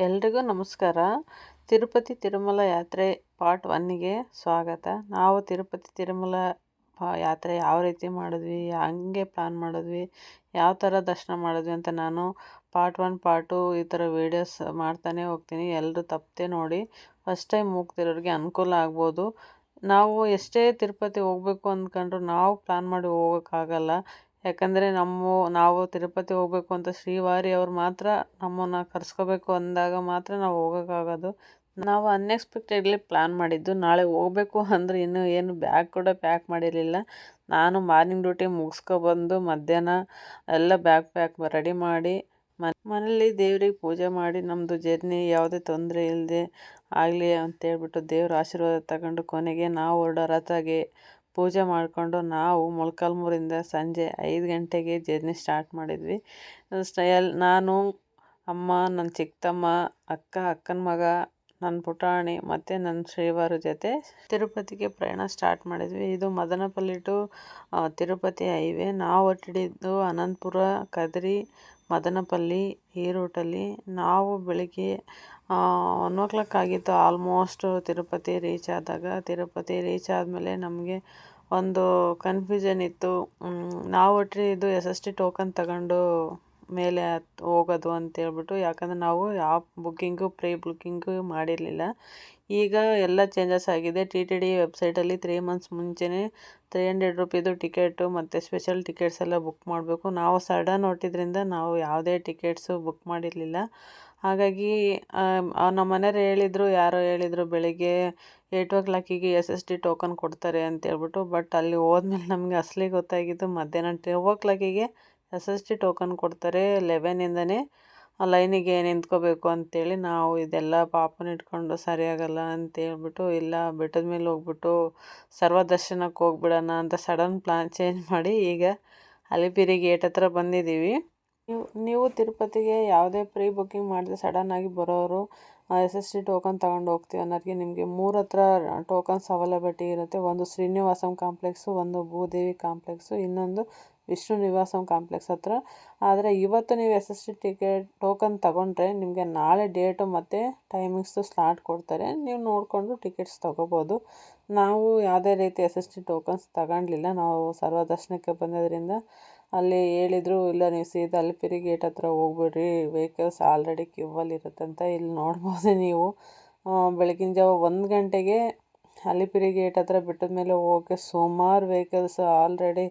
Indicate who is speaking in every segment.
Speaker 1: ಎಲ್ರಿಗೂ ನಮಸ್ಕಾರ. ತಿರುಪತಿ ತಿರುಮಲ ಯಾತ್ರೆ ಪಾರ್ಟ್ 1ಗೆ ಸ್ವಾಗತ. ನಾವು ತಿರುಪತಿ ತಿರುಮಲ ಯಾತ್ರೆ ಯಾವ ರೀತಿ ಮಾಡಿದ್ವಿ, ಹಂಗೆ ಪ್ಲ್ಯಾನ್ ಮಾಡಿದ್ವಿ, ಯಾವ ಥರ ದರ್ಶನ ಮಾಡಿದ್ವಿ ಅಂತ ನಾನು ಪಾರ್ಟ್ 1 ಪಾರ್ಟ್ 2 ಈ ಥರ ವೀಡಿಯೋಸ್ ಮಾಡ್ತಾನೆ ಹೋಗ್ತೀನಿ. ಎಲ್ಲರೂ ತಪ್ಪದೆ ನೋಡಿ. ಫಸ್ಟ್ ಟೈಮ್ ಹೋಗ್ತಿರೋರಿಗೆ ಅನುಕೂಲ ಆಗ್ಬೋದು. ನಾವು ಎಷ್ಟೇ ತಿರುಪತಿ ಹೋಗಬೇಕು ಅಂದ್ಕೊಂಡ್ರು ನಾವು ಪ್ಲ್ಯಾನ್ ಮಾಡಿ ಹೋಗೋಕ್ಕಾಗಲ್ಲ. ಯಾಕಂದರೆ ನಾವು ತಿರುಪತಿ ಹೋಗಬೇಕು ಅಂತ ಶ್ರೀವಾರಿ ಅವ್ರು ಮಾತ್ರ ನಮ್ಮನ್ನು ಕರೆಸ್ಕೋಬೇಕು ಅಂದಾಗ ಮಾತ್ರ ನಾವು ಹೋಗೋಕ್ಕಾಗೋದು. ನಾವು ಅನ್ಎಕ್ಸ್ಪೆಕ್ಟೆಡ್ಲಿ ಪ್ಲ್ಯಾನ್ ಮಾಡಿದ್ದು. ನಾಳೆ ಹೋಗಬೇಕು ಅಂದರೆ ಇನ್ನೂ ಏನು ಬ್ಯಾಗ್ ಕೂಡ ಪ್ಯಾಕ್ ಮಾಡಿರಲಿಲ್ಲ. ನಾನು ಮಾರ್ನಿಂಗ್ ಡ್ಯೂಟಿ ಮುಗಿಸ್ಕೊಬಂದು ಮಧ್ಯಾಹ್ನ ಎಲ್ಲ ಬ್ಯಾಗ್ ರೆಡಿ ಮಾಡಿ ಮನೇಲಿ ದೇವ್ರಿಗೆ ಪೂಜೆ ಮಾಡಿ ನಮ್ಮದು ಜರ್ನಿ ಯಾವುದೇ ತೊಂದರೆ ಇಲ್ಲದೆ ಆಗಲಿ ಅಂತೇಳ್ಬಿಟ್ಟು ದೇವ್ರ ಆಶೀರ್ವಾದ ತಗೊಂಡು ಕೊನೆಗೆ ನಾವು ಹೊರಡೋ ರಥಗೆ ಪೂಜೆ ಮಾಡಿಕೊಂಡು ನಾವು ಮೊಳಕಾಲ್ಮೂರಿಂದ ಸಂಜೆ 5 ಗಂಟೆಗೆ ಜರ್ನಿ ಸ್ಟಾರ್ಟ್ ಮಾಡಿದ್ವಿ. ನಾನು, ಅಮ್ಮ, ನನ್ನ ಚಿಕ್ಕಮ್ಮ, ಅಕ್ಕನ ಮಗ, ನನ್ನ ಪುಟಾಣಿ ಮತ್ತು ನನ್ನ ಶ್ರೀವಾರ ಜೊತೆ ತಿರುಪತಿಗೆ ಪ್ರಯಾಣ ಸ್ಟಾರ್ಟ್ ಮಾಡಿದ್ವಿ. ಇದು ಮದನಪಲ್ಲಿ ಟು ತಿರುಪತಿ ಹೈವೇ. ನಾವು ಹೊರಟಿದ್ದು ಅನಂತಪುರ, ಕದ್ರಿ, ಮದನಪಲ್ಲಿ ಈ ರೂಟಲ್ಲಿ. ನಾವು ಬೆಳಿಗ್ಗೆ 1 ಆಗಿತ್ತು ಆಲ್ಮೋಸ್ಟ್ ತಿರುಪತಿ ರೀಚ್ ಆದಾಗ. ತಿರುಪತಿ ರೀಚ್ ಆದಮೇಲೆ ನಮಗೆ ಒಂದು ಕನ್ಫ್ಯೂಷನ್ ಇತ್ತು. ನಾವು ಹೊರಟಿದ್ದು SST ಟೋಕನ್ ತಗೊಂಡು ಮೇಲೆ ಹೋಗೋದು ಅಂತೇಳ್ಬಿಟ್ಟು. ಯಾಕಂದರೆ ನಾವು ಯಾವ ಪ್ರೀ ಬುಕ್ಕಿಂಗು ಮಾಡಿರಲಿಲ್ಲ. ಈಗ ಎಲ್ಲ ಚೇಂಜಸ್ ಆಗಿದೆ. TTD ವೆಬ್ಸೈಟಲ್ಲಿ 3 ಮಂತ್ಸ್ ಮುಂಚೆನೇ 300 ರೂಪೀದು ಟಿಕೆಟು ಮತ್ತು ಸ್ಪೆಷಲ್ ಟಿಕೆಟ್ಸ್ ಎಲ್ಲ ಬುಕ್ ಮಾಡಬೇಕು. ನಾವು ಸಡನ್ ಹೊರಟಿದ್ರಿಂದ ನಾವು ಯಾವುದೇ ಟಿಕೆಟ್ಸು ಬುಕ್ ಮಾಡಿರಲಿಲ್ಲ. ಹಾಗಾಗಿ ನಮ್ಮ ಮನೆಯವ್ರು ಯಾರೋ ಹೇಳಿದರು ಬೆಳಿಗ್ಗೆ 8 SST ಟೋಕನ್ ಕೊಡ್ತಾರೆ ಅಂತೇಳ್ಬಿಟ್ಟು. ಬಟ್ ಅಲ್ಲಿ ಹೋದ್ಮೇಲೆ ನಮಗೆ ಅಸಲಿ ಗೊತ್ತಾಗಿದ್ದು ಮಧ್ಯಾಹ್ನ 12 SST ಟೋಕನ್ ಕೊಡ್ತಾರೆ. 11ಇಂದನೇ ಲೈನಿಗೆ ನಿಂತ್ಕೋಬೇಕು ಅಂತೇಳಿ. ನಾವು ಇದೆಲ್ಲ ಪಾಪನ ಇಟ್ಕೊಂಡು ಸರಿಯಾಗಲ್ಲ ಅಂತೇಳ್ಬಿಟ್ಟು ಇಲ್ಲ ಬೆಟ್ಟದ ಮೇಲೆ ಹೋಗ್ಬಿಟ್ಟು ಸರ್ವದರ್ಶನಕ್ಕೆ ಹೋಗ್ಬಿಡೋಣ ಅಂತ ಸಡನ್ ಪ್ಲ್ಯಾನ್ ಚೇಂಜ್ ಮಾಡಿ ಈಗ ಅಲಿಪಿರಿ ಗೇಟ್ ಹತ್ರ ಬಂದಿದ್ದೀವಿ. ನೀವು ತಿರುಪತಿಗೆ ಯಾವುದೇ ಪ್ರೀ ಬುಕ್ಕಿಂಗ್ ಮಾಡದೆ ಸಡನ್ನಾಗಿ ಬರೋರು SST ಟೋಕನ್ ತಗೊಂಡು ಹೋಗ್ತೀವಿ ಅನ್ನೋರಿಗೆ ನಿಮಗೆ 3 ಹತ್ರ ಟೋಕನ್ಸ್ ಅವೈಲಬಿಲಿಟಿ ಇರುತ್ತೆ. ಒಂದು ಶ್ರೀನಿವಾಸಂ ಕಾಂಪ್ಲೆಕ್ಸು, ಒಂದು ಭೂದೇವಿ ಕಾಂಪ್ಲೆಕ್ಸು, ಇನ್ನೊಂದು ವಿಷ್ಣು ನಿವಾಸಂ ಕಾಂಪ್ಲೆಕ್ಸ್ ಹತ್ರ. ಆದರೆ ಇವತ್ತು ನೀವು SST ಟೋಕನ್ ತಗೊಂಡ್ರೆ ನಿಮಗೆ ನಾಳೆ ಡೇಟು ಮತ್ತು ಟೈಮಿಂಗ್ಸು ಸ್ಲಾಟ್ ಕೊಡ್ತಾರೆ. ನೀವು ನೋಡಿಕೊಂಡು ಟಿಕೆಟ್ಸ್ ತೊಗೋಬೋದು. ನಾವು ಯಾವುದೇ ರೀತಿ SST ಟೋಕನ್ಸ್ ತಗೊಂಡಿಲ್ಲ. ನಾವು ಸರ್ವದರ್ಶನಕ್ಕೆ ಬಂದಿದ್ದರಿಂದ ಅಲ್ಲಿ ಹೇಳಿದರು, ಇಲ್ಲ ನೀವು ಸೀದಾ ಅಲಿಪಿರಿ ಗೇಟ್ ಹತ್ರ ಹೋಗ್ಬಿಡ್ರಿ, ವೆಹಿಕಲ್ಸ್ ಆಲ್ರೆಡಿ ಕ್ಯೂವಲ್ಲಿ ಇರುತ್ತಂತ. ಇಲ್ಲಿ ನೋಡ್ಬೋದು ನೀವು ಬೆಳಗಿನ ಜಾವ 1 ಗಂಟೆಗೆ ಅಲಿಪಿರಿ ಗೇಟ್ ಹತ್ರ ಬೆಟ್ಟದ ಮೇಲೆ ಹೋಗೋಕ್ಕೆ ಸುಮಾರು ವೆಹಿಕಲ್ಸ್ ಆಲ್ರೆಡಿ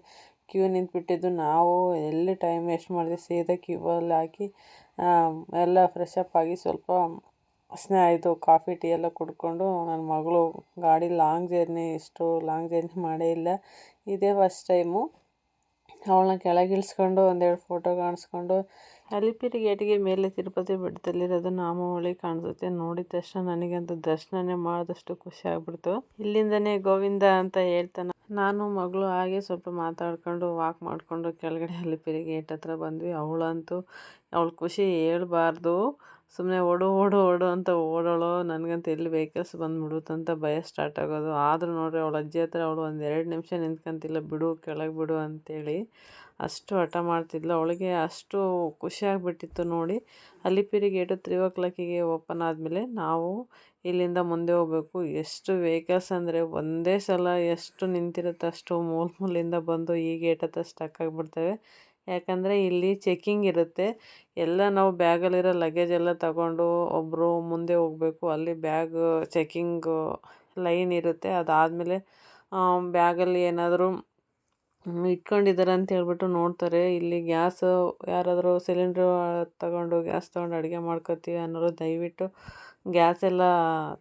Speaker 1: ಕ್ಯೂ ನಿಂತುಬಿಟ್ಟಿದ್ದು. ನಾವು ಎಲ್ಲಿ ಟೈಮ್ ವೇಸ್ಟ್ ಮಾಡಿದೆ, ಸೀದಾ ಕ್ಯೂವಲ್ಲಿ ಹಾಕಿ ಎಲ್ಲ ಫ್ರೆಶ್ ಅಪ್ ಆಗಿ ಸ್ವಲ್ಪ ಇದು ಕಾಫಿ ಟೀ ಎಲ್ಲ ಕುಡ್ಕೊಂಡು ನನ್ನ ಮಗಳು ಗಾಡಿ ಇಷ್ಟು ಲಾಂಗ್ ಜರ್ನಿ ಮಾಡೇ ಇಲ್ಲ. ಇದೇ ಫಸ್ಟ್ ಟೈಮು. ಅವಳನ್ನ ಕೆಳಗಿಳಿಸ್ಕೊಂಡು ಒಂದೆರಡು ಫೋಟೋ ಕಾಣಿಸ್ಕೊಂಡು ಅಲಿಪಿರಿ ಗೇಟಿಗೆ ಮೇಲೆ ತಿರುಪತಿ ಬೆಟ್ಟದಲ್ಲಿರೋದು ನಾಮಾವಳಿ ಕಾಣಿಸುತ್ತೆ. ನೋಡಿದ ತಕ್ಷಣ ನನಗಂತೂ ದರ್ಶನನೇ ಮಾಡಿದಷ್ಟು ಖುಷಿ ಆಗ್ಬಿಡ್ತು. ಇಲ್ಲಿಂದನೇ ಗೋವಿಂದ ಅಂತ ಹೇಳ್ತಾನೆ. ನಾನು ಮಗಳು ಹಾಗೆ ಸ್ವಲ್ಪ ಮಾತಾಡ್ಕೊಂಡು ವಾಕ್ ಮಾಡಿಕೊಂಡು ಕೆಳಗಡೆ ಅಲಿಪಿರಿ ಗೇಟ್ ಹತ್ರ ಬಂದ್ವಿ. ಅವಳ ಖುಷಿ ಹೇಳ್ಬಾರ್ದು. ಸುಮ್ಮನೆ ಓಡು ಅಂತ ಓಡೋಳು. ನನಗಂತೂ ಎಲ್ಲಿ ವೆಹಿಕಲ್ಸ್ ಬಂದುಬಿಡುತ್ತಂತ ಭಯ ಸ್ಟಾರ್ಟ್ ಆಗೋದು. ಆದರೂ ನೋಡ್ರಿ ಅವಳ ಅಜ್ಜಿ ಹತ್ರ ಅವಳು 2 ನಿಮಿಷ ನಿಂತ್ಕೊಂತಿಲ್ಲ, ಬಿಡು ಕೆಳಗೆ ಬಿಡು ಅಂತೇಳಿ ಅಷ್ಟು ಹಠ ಮಾಡ್ತಿದ್ಲು. ಅವಳಿಗೆ ಅಷ್ಟು ಖುಷಿಯಾಗಿಬಿಟ್ಟಿತ್ತು ನೋಡಿ. ಅಲಿಪಿರಿ ಗೇಟು 3 ಓಪನ್ ಆದಮೇಲೆ ನಾವು ಇಲ್ಲಿಂದ ಮುಂದೆ ಹೋಗಬೇಕು. ಎಷ್ಟು ವೆಹಿಕಲ್ಸ್ ಅಂದರೆ ಒಂದೇ ಸಲ ಎಷ್ಟು ನಿಂತಿರುತ್ತೆ ಅಷ್ಟು ಮೂಲೆಯಿಂದ ಬಂದು ಈ ಗೇಟ್ ಹತ್ರ ಸ್ಟಕ್ ಆಗಿಬಿಡ್ತವೆ. ಯಾಕಂದರೆ ಇಲ್ಲಿ ಚೆಕ್ಕಿಂಗ್ ಇರುತ್ತೆ. ಎಲ್ಲ ನಾವು ಬ್ಯಾಗಲ್ಲಿರೋ ಲಗೇಜ್ ಎಲ್ಲ ತಗೊಂಡು ಒಬ್ಬರು ಮುಂದೆ ಹೋಗಬೇಕು. ಅಲ್ಲಿ ಬ್ಯಾಗ್ ಚೆಕ್ಕಿಂಗು ಲೈನ್ ಇರುತ್ತೆ. ಅದಾದಮೇಲೆ ಬ್ಯಾಗಲ್ಲಿ ಏನಾದರೂ ಇಟ್ಕೊಂಡಿದ್ದಾರೆ ಅಂತ ಹೇಳ್ಬಿಟ್ಟು ನೋಡ್ತಾರೆ. ಇಲ್ಲಿ ಗ್ಯಾಸು ಯಾರಾದರೂ ಸಿಲಿಂಡ್ರು ಗ್ಯಾಸ್ ತೊಗೊಂಡು ಅಡುಗೆ ಮಾಡ್ಕೊತೀವಿ ಅನ್ನೋರು ದಯವಿಟ್ಟು ಗ್ಯಾಸ್ ಎಲ್ಲ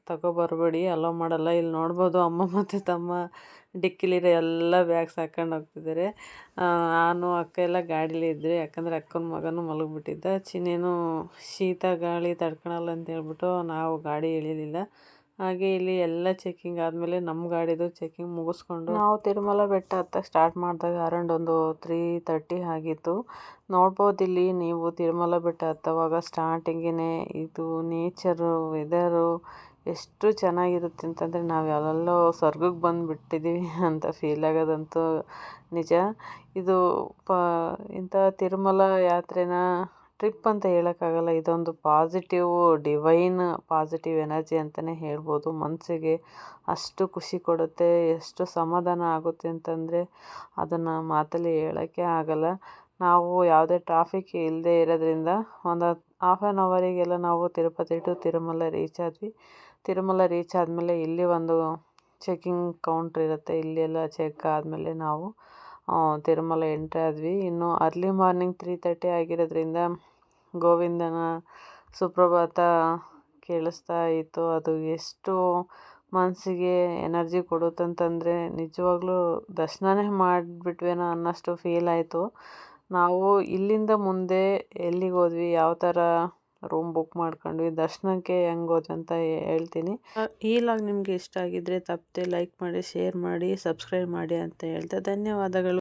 Speaker 1: ತಗೊಬರ್ಬೇಡಿ, ಅಲೋ ಮಾಡಲ್ಲ. ಇಲ್ಲಿ ನೋಡ್ಬೋದು ಅಮ್ಮ ಮತ್ತು ತಮ್ಮ ಡಿಕ್ಕಿಲಿರೋ ಎಲ್ಲ ಬ್ಯಾಗ್ಸ್ ಹಾಕ್ಕೊಂಡು ಹೋಗ್ತಿದ್ದಾರೆ. ನಾನು ಅಕ್ಕ ಎಲ್ಲ ಗಾಡೀಲಿ ಇದ್ವಿ. ಯಾಕಂದರೆ ಅಕ್ಕನ ಮಗನೂ ಮಲಗಿಬಿಟ್ಟಿದ್ದ. ಚಿನ್ನೇನು ಶೀತ ಗಾಳಿ ತಡ್ಕೊಳಲ್ಲ ಅಂತ ಹೇಳ್ಬಿಟ್ಟು ನಾವು ಗಾಡಿ ಇಳಿಲಿಲ್ಲ. ಹಾಗೆ ಇಲ್ಲಿ ಎಲ್ಲ ಚೆಕ್ಕಿಂಗ್ ಆದಮೇಲೆ ನಮ್ಮ ಗಾಡಿದು ಚೆಕ್ಕಿಂಗ್ ಮುಗಿಸ್ಕೊಂಡು ನಾವು ತಿರುಮಲ ಬೆಟ್ಟ ಹತ್ತಕ್ಕೆ ಸ್ಟಾರ್ಟ್ ಮಾಡಿದಾಗ ಅರೌಂಡ್ ಒಂದು 3:30 ಆಗಿತ್ತು. ನೋಡ್ಬೋದು ಇಲ್ಲಿ ನೀವು ತಿರುಮಲ ಬೆಟ್ಟ ಹತ್ತುವಾಗ ಸ್ಟಾರ್ಟಿಂಗೇ ಇದು ನೇಚರು, ವೆದರು ಎಷ್ಟು ಚೆನ್ನಾಗಿರುತ್ತೆ ಅಂತಂದರೆ ನಾವು ಎಲ್ಲೆಲ್ಲೋ ಸ್ವರ್ಗಕ್ಕೆ ಬಂದುಬಿಟ್ಟಿದ್ದೀವಿ ಅಂತ ಫೀಲ್ ಆಗೋದಂತೂ ನಿಜ. ಇದು ಇಂಥ ತಿರುಮಲ ಯಾತ್ರೆನ ಟ್ರಿಪ್ ಅಂತ ಹೇಳೋಕ್ಕಾಗಲ್ಲ, ಇದೊಂದು ಡಿವೈನ್ ಪಾಸಿಟಿವ್ ಎನರ್ಜಿ ಅಂತಲೇ ಹೇಳ್ಬೋದು. ಮನಸ್ಸಿಗೆ ಅಷ್ಟು ಖುಷಿ ಕೊಡುತ್ತೆ, ಎಷ್ಟು ಸಮಾಧಾನ ಆಗುತ್ತೆ ಅಂತಂದರೆ ಅದನ್ನು ಮಾತಲ್ಲಿ ಹೇಳೋಕ್ಕೆ ಆಗಲ್ಲ. ನಾವು ಯಾವುದೇ ಟ್ರಾಫಿಕ್ ಇಲ್ಲದೆ ಇರೋದ್ರಿಂದ ಒಂದು ಹಾಫ್ ಆನ್ ಅವರಿಗೆಲ್ಲ ನಾವು ತಿರುಪತಿ ಟು ತಿರುಮಲ ರೀಚ್ ಆದ್ವಿ. ತಿರುಮಲ ರೀಚ್ ಆದಮೇಲೆ ಇಲ್ಲಿ ಒಂದು ಚೆಕಿಂಗ್ ಕೌಂಟ್ರ್ ಇರುತ್ತೆ, ಇಲ್ಲಿ ಎಲ್ಲ ಚೆಕ್ ಆದಮೇಲೆ ನಾವು ತಿರುಮಲ ಎಂಟ್ರಿ ಆದ್ವಿ. ಇನ್ನು ಅರ್ಲಿ ಮಾರ್ನಿಂಗ್ 3:30 ಆಗಿರೋದ್ರಿಂದ ಗೋವಿಂದನ ಸುಪ್ರಭಾತ ಕೇಳಿಸ್ತಾ ಇತ್ತು. ಅದು ಎಷ್ಟು ಮನಸ್ಸಿಗೆ ಎನರ್ಜಿ ಕೊಡುತ್ತಂತಂದರೆ ನಿಜವಾಗ್ಲೂ ದರ್ಶನನೇ ಮಾಡಿಬಿಟ್ವೇನೋ ಅನ್ನೋಷ್ಟು ಫೀಲ್ ಆಯಿತು. ನಾವು ಇಲ್ಲಿಂದ ಮುಂದೆ ಎಲ್ಲಿಗೆ ಹೋದ್ವಿ, ಯಾವ ಥರ ರೂಮ್ ಬುಕ್ ಮಾಡ್ಕೊಂಡ್ವಿ, ದರ್ಶನಕ್ಕೆ ಹೆಂಗೆ ಹೋದ್ವಿ ಅಂತ ಹೇಳ್ತೀನಿ. ಈ ಲಾಗ್ ನಿಮಗೆ ಇಷ್ಟ ಆಗಿದ್ದರೆ ತಪ್ಪದೆ ಲೈಕ್ ಮಾಡಿ, ಶೇರ್ ಮಾಡಿ, ಸಬ್ಸ್ಕ್ರೈಬ್ ಮಾಡಿ ಅಂತ ಹೇಳ್ತಾ ಧನ್ಯವಾದಗಳು.